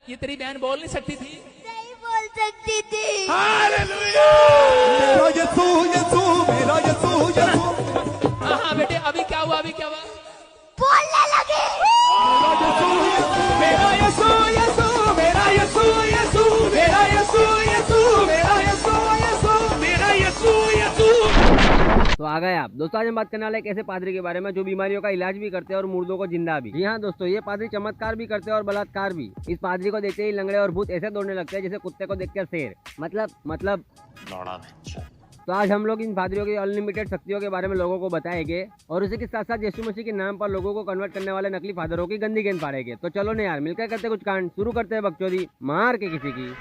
ये तेरी बहन बोल नहीं सकती थी? नहीं बोल सकती थी। हालेलुया! मेरा यीशु यीशु मेरा यीशु यीशु हाँ बेटे, अभी क्या हुआ? अभी क्या हुआ? बोलने लगी। मेरा यीशु यीशु मेरा यीशु यीशु मेरा यीशु यीशु मेरा यीशु यीशु मेरा यीशु यीशु। तो आ गए आप दोस्तों। आज हम बात करने वाले एक ऐसे पादरी के बारे में जो बीमारियों का इलाज भी करते हैं और मुर्दों को जिंदा भी। जी हाँ दोस्तों, ये पादरी चमत्कार भी करते हैं और बलात्कार भी। इस पादरी को देखते ही लंगड़े और भूत ऐसे दौड़ने लगते हैं जैसे कुत्ते को देखकर शेर। मतलब तो आज हम लोग इन पादरियों की अनलिमिटेड शक्तियों के बारे में लोगों को बताएंगे और उसी के साथ साथ यीशु मसीह के नाम पर लोगों को कन्वर्ट करने वाले नकली फादरों की गंदी गेंद फाड़ेंगे। तो चलो ना यार, मिलकर करते कुछ कांड। शुरू करते हैं बकचोदी मार के किसी की।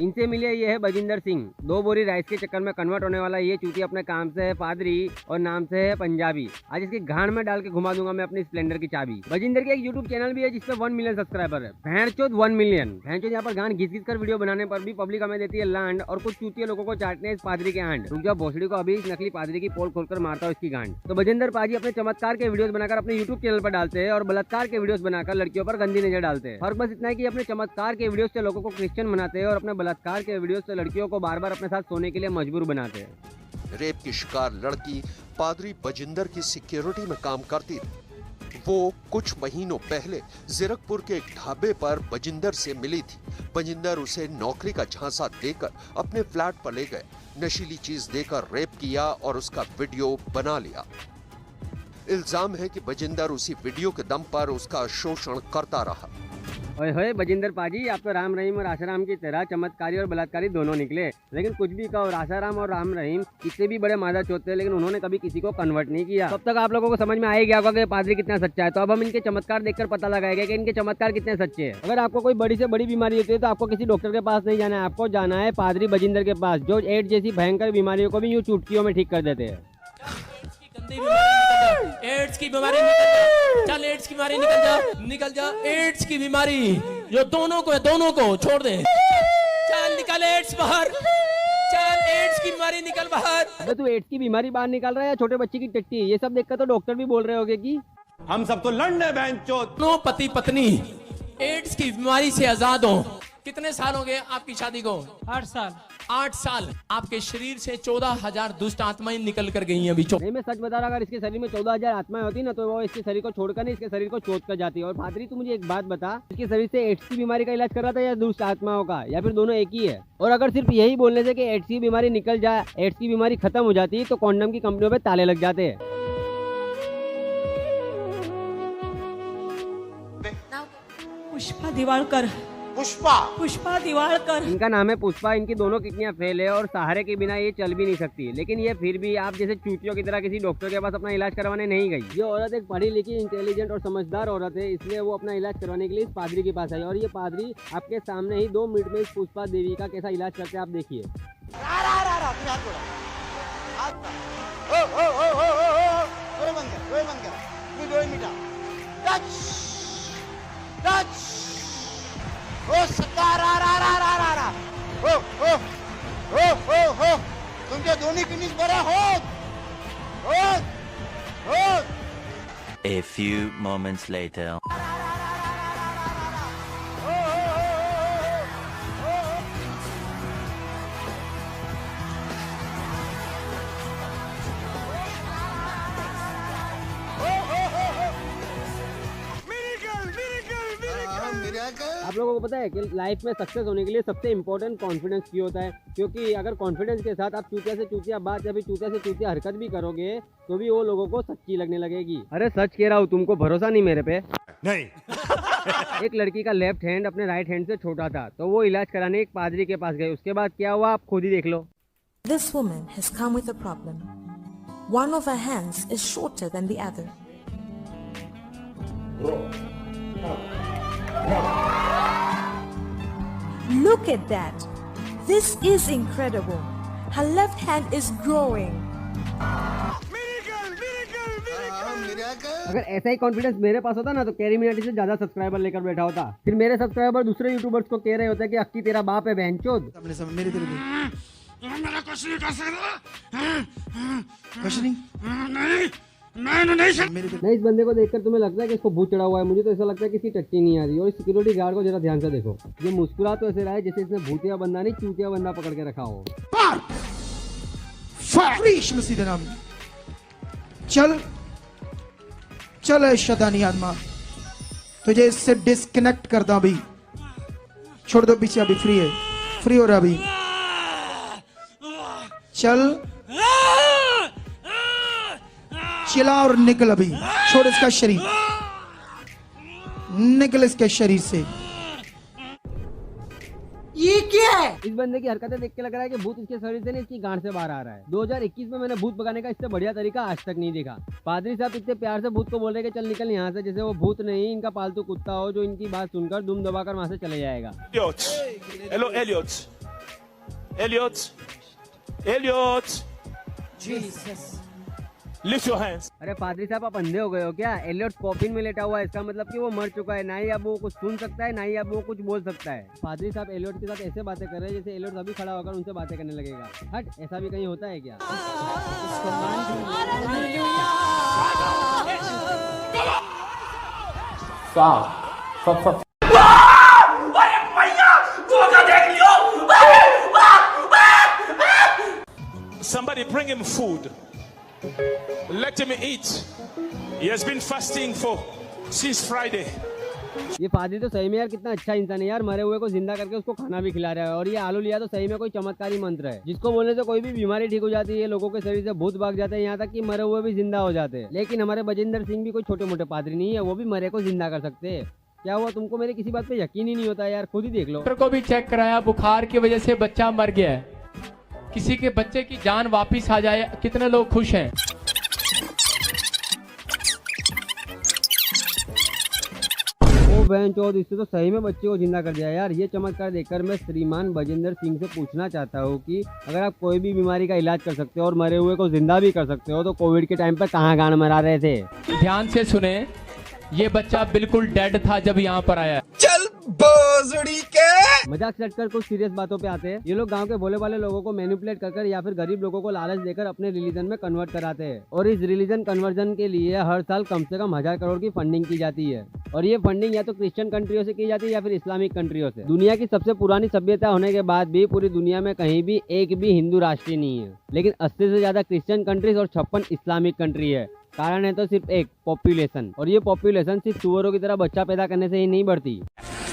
इनसे मिले ये है बजिंदर सिंह। 2 बोरी राइस के चक्कर में कन्वर्ट होने वाला ये चूती अपने काम से है पादरी और नाम से है पंजाबी। आज इसकी गांड में डाल के घुमा दूंगा मैं अपनी स्प्लेंडर की चाबी। बजिंदर की एक यूट्यूब चैनल भी है जिसपे 1 मिलियन सब्सक्राइबर है। भैंचोद 1 मिलियन। भैंचोद यहाँ पर गांड घिस कर वीडियो बनाने पर भी पब्लिक हमें देती है लांड और कुछ चूतिया लोगों को चाटने इस पादरी के आंड। रुक जाओ भोसड़ी को, अभी इस नकली पादरी की पोल खोलकर मारता हूँ इसकी गांड। तो बजिंदर पाजी अपने चमत्कार के वीडियोस बनाकर अपने यूट्यूब चैनल पर डालते हैं और बलात्कार के वीडियोस बनाकर लड़कियों पर गंदी नजर डालते हैं। फर्क बस इतना है कि अपने चमत्कार के वीडियोस से लोगों को क्रिश्चियन बनाते हैं और अपने बलात्कार के वीडियोस से लड़कियों को बार बार अपने साथ सोने के लिए मजबूर बनाते हैं। रेप की शिकार लड़की पादरी बजिंदर की सिक्योरिटी में काम करती थी। वो कुछ महीनों पहले जीरकपुर के एक ढाबे पर बजिंदर से मिली थी। बजिंदर उसे नौकरी का झांसा देकर अपने फ्लैट पर ले गए, नशीली चीज देकर रेप किया और उसका वीडियो बना लिया। इल्जाम है कि बजिंदर उसी वीडियो के दम पर उसका शोषण करता रहा। ओए होए बजिंदर पाजी, आप तो राम रहीम और आसाराम की तरह चमत्कारी और बलात्कारी दोनों निकले। लेकिन कुछ भी कहो, आसाराम और राम रहीम इससे भी बड़े मादा चौथे हैं, लेकिन उन्होंने कभी किसी को कन्वर्ट नहीं किया। तब तक आप लोगों को समझ में आ ही गया होगा कि पादरी कितना सच्चा है। तो अब हम इनके चमत्कार देखकर पता लगाएंगे कि इनके चमत्कार कितने सच्चे हैं। अगर आपको कोई बड़ी से बड़ी बीमारी होती है तो आपको किसी डॉक्टर के पास नहीं जाना है, आपको जाना है पादरी बजिंदर के पास, जो एड्स जैसी भयंकर बीमारियों को भी यूं चुटकियों में ठीक कर देते हैं। एड्स की बीमारी निकल जा, चल एड्स की बीमारी निकल जा, एड्स की बीमारी जो दोनों को छोड़ दे। चल निकल एड्स बाहर, चल एड्स की बीमारी निकल बाहर। अबे तू एड्स की बीमारी बाहर निकाल रहा है या छोटे बच्चे की टट्टी? ये सब देखकर तो डॉक्टर भी बोल रहे होंगे कि हम सब तो लड़ने बेंचोद। दोनों पति पत्नी एड्स की बीमारी से आजाद हो। कितने साल हो गए आपकी शादी को? 8 साल। 8 साल। आपके शरीर से 14,000 दुष्ट आत्माएं निकल कर गई हैं अभी। नहीं, मैं सच बता रहा, अगर इसके शरीर में 14,000 आत्माएं होती ना तो वो इसके शरीर को छोड़कर नहीं इसके शरीर को चोट कर जाती है। और पादरी तू मुझे एक बात बता, इसके शरीर से एड्स की बीमारी का इलाज कर रहा था या दुष्ट आत्माओं का, या फिर दोनों एक ही है? और अगर सिर्फ यही बोलने से कि एड्स की बीमारी निकल जाए, एड्स की बीमारी खत्म हो जाती है, तो कॉन्डम की कंपनियों पे ताले लग जाते हैं। पुष्पा दिवालकर। पुष्पा दिवालकर। इनका नाम है पुष्पा। इनकी दोनों किडनियां फेल है और सहारे के बिना ये चल भी नहीं सकती। लेकिन ये फिर भी आप जैसे चूतियों की तरह किसी डॉक्टर के पास अपना इलाज करवाने नहीं गई। ये औरत एक पढ़ी लिखी, इंटेलिजेंट और समझदार औरत है, इसलिए वो अपना इलाज करवाने के लिए इस पादरी के पास आई। और ये पादरी आपके सामने ही 2 मिनट में इस पुष्पा देवी का कैसा इलाज करते हैं आप देखिए। तुमचे दोन्ही किडनीज बरे होत. A few moments later. आप लोगों को पता है कि लाइफ में सक्सेस होने के लिए सबसे इम्पोर्टेंट कॉन्फिडेंस की होता है, क्योंकि अगर कॉन्फिडेंस के साथ आप चूतिया से चूतिया बात या फिर चूतिया से चूतिया हरकत भी करोगे तो भी वो लोगों को सच्ची लगने लगेगी। अरे सच कह रहा हूँ, तुमको भरोसा नहीं मेरे पे? नहीं। एक लड़की का लेफ्ट हैंड अपने राइट हैंड से छोटा था, तो वो इलाज कराने एक पादरी के पास गए। उसके बाद क्या हुआ आप खुद ही देख लो। This woman has come with a problem. One of her hands is shorter than the other. Look at that. This is incredible. Her left hand is growing. अगर ऐसा ही कॉन्फिडेंस मेरे पास होता ना तो कैरी मिनाटी से ज्यादा सब्सक्राइबर लेकर बैठा होता। फिर मेरे सब्सक्राइबर दूसरे यूट्यूबर्स को कह रहे होते कि अक्की तेरा बाप है बहनचोद। मेरे तेरे मेरा कुछ नहीं कर सकता, कुछ नहीं, नहीं इस बंदे को देखकर तुम्हें लगता है कि इसको भूत चढ़ा हुआ है? मुझे तो ऐसा लगता है कि इसकी टट्टी नहीं आ रही। और इस सिक्योरिटी गार्ड को जरा ध्यान से देखो, ये मुस्कुरा तो ऐसे रहा है जैसे इसने भूतिया बंदा नहीं चूतिया बंदा पकड़ के रखा हो। चल चल शैतानी आत्मा, तुझे इससे डिस्कनेक्ट करता अभी, छोड़ दो पीछे, अभी फ्री है, फ्री हो रहा अभी। चल चिल्ला और निकल अभी, छोड़ इसका शरीर, निकल इसके शरीर से। ये क्या है? इस बंदे की हरकतें देख के लग रहा है कि भूत इसके शरीर से नहीं इसकी गांड से बाहर आ रहा है। 2021 में मैंने भूत भगाने का इससे बढ़िया तरीका आज तक नहीं देखा। पादरी साहब इतने प्यार से भूत को बोल रहे कि चल निकल यहाँ से, जैसे वो भूत नहीं इनका पालतू कुत्ता हो जो इनकी बात सुनकर दुम दबाकर वहाँ से चले जाएगा। Hello Elliot, Elliot, Elliot, lift your hands. अरे पादरी साहब आप अंधे हो गए हो क्या? एलियट कॉफिन में लेटा हुआ है, इसका मतलब कि वो मर चुका है। ना ही अब वो कुछ सुन सकता है, ना ही अब वो कुछ बोल सकता है। पादरी साहब एलियट के साथ ऐसे बातें कर रहे हैं जैसे एलियट अभी खड़ा होकर उनसे बातें करने लगेगा। हट, ऐसा भी कहीं होता है क्या? Somebody bring him food. Let him eat. He has been fasting since Friday. ये पादरी तो सही में यार कितना अच्छा इंसान है यार, मरे हुए को जिंदा करके उसको खाना भी खिला रहा है। और ये आलू लिया तो सही में कोई चमत्कारी मंत्र है जिसको बोलने से कोई भी बीमारी ठीक हो जाती है, लोगों के शरीर से भूत भाग जाते हैं, यहाँ तक कि मरे हुए भी जिंदा हो जाते हैं। लेकिन हमारे बजिंदर सिंह भी कोई छोटे मोटे पादरी नहीं है, वो भी मरे को जिंदा कर सकते हैं। क्या हुआ तुमको मेरी किसी बात पे यकीन ही नहीं होता यार? खुद ही देख लो। डॉक्टर को भी चेक कराया, बुखार की वजह से बच्चा मर गया है। किसी के बच्चे की जान वापिस आ जाए, कितने लोग खुश हैं? बहनचोद, इससे तो सही में बच्चे को जिंदा कर दिया यार। ये चमत्कार देखकर मैं श्रीमान बजिंदर सिंह से पूछना चाहता हूँ कि अगर आप कोई भी बीमारी का इलाज कर सकते हो और मरे हुए को जिंदा भी कर सकते हो तो कोविड के टाइम पे कहाँ गांड मरा रहे थे? ध्यान से सुने, ये बच्चा बिल्कुल डेड था जब यहाँ पर आया। चल बोजड़ी के मजाक से हटकर कुछ सीरियस बातों पे आते हैं। ये लोग गांव के भोले वाले लोगों को मैनिपुलेट कर या फिर गरीब लोगों को लालच देकर अपने रिलीजन में कन्वर्ट कराते हैं। और इस रिलीजन कन्वर्जन के लिए हर साल कम से कम 1000 करोड़ की फंडिंग की जाती है। और ये फंडिंग या तो क्रिश्चियन कंट्रियों से की जाती है या फिर इस्लामिक कंट्रियों से। दुनिया की सबसे पुरानी सभ्यता होने के बाद भी पूरी दुनिया में कहीं भी एक भी हिंदू राष्ट्र नहीं है, लेकिन 80 से ज्यादा क्रिश्चियन कंट्रीज और 56 इस्लामिक कंट्री है। कारण है तो सिर्फ एक, पॉपुलेशन। और ये पॉपुलेशन सिर्फ सुअरों की तरह बच्चा पैदा करने से ही नहीं बढ़ती।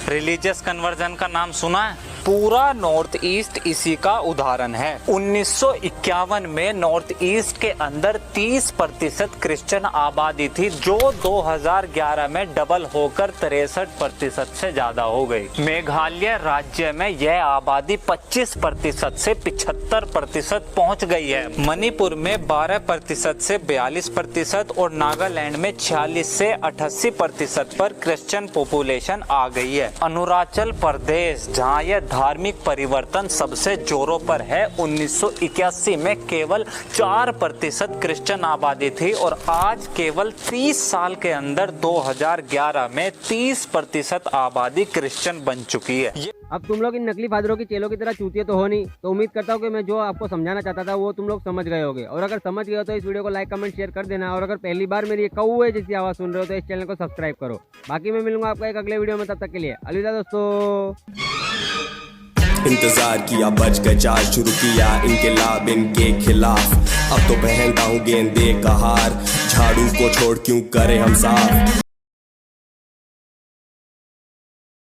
रिलीजियस कन्वर्जन का नाम सुना है? पूरा नॉर्थ ईस्ट इसी का उदाहरण है। 1951 में नॉर्थ ईस्ट के अंदर 30% क्रिश्चियन आबादी थी, जो 2011 में डबल होकर 63% से ज्यादा हो गई। मेघालय राज्य में यह आबादी 25% से 75% पहुंच गई है। मणिपुर में 12% से 42% और नागालैंड में 46 से 88% पर क्रिश्चियन पॉपुलेशन आ गई है। अरुणाचल प्रदेश, जहां यह धार्मिक परिवर्तन सबसे जोरों पर है, 1981 में केवल 4% क्रिश्चियन आबादी थी और आज केवल 30 साल के अंदर 2011 में 30% आबादी क्रिश्चियन बन चुकी है। अब तुम लोग इन नकली फादरों की चेलों की तरह चूतिए तो हो नहीं, तो उम्मीद करता हूँ कि मैं जो आपको समझाना चाहता था वो तुम लोग समझ गए होगे। और अगर समझ गए हो तो इस वीडियो को लाइक कमेंट शेयर कर देना। और अगर पहली बार मेरी कौवे जैसी आवाज़ सुन रहे हो तो इस चैनल को सब्सक्राइब करो। बाकी मैं मिलूंगा आपका एक अगले वीडियो में, तब तक के लिए अलविदा दोस्तों। इंतजार किया, बच गए चार, शुरू किया इनके लाभ इनके खिलाफ। अब तो पहनता हूँ गेंदे का हार, झाड़ू को छोड़ क्यों करे हम साफ।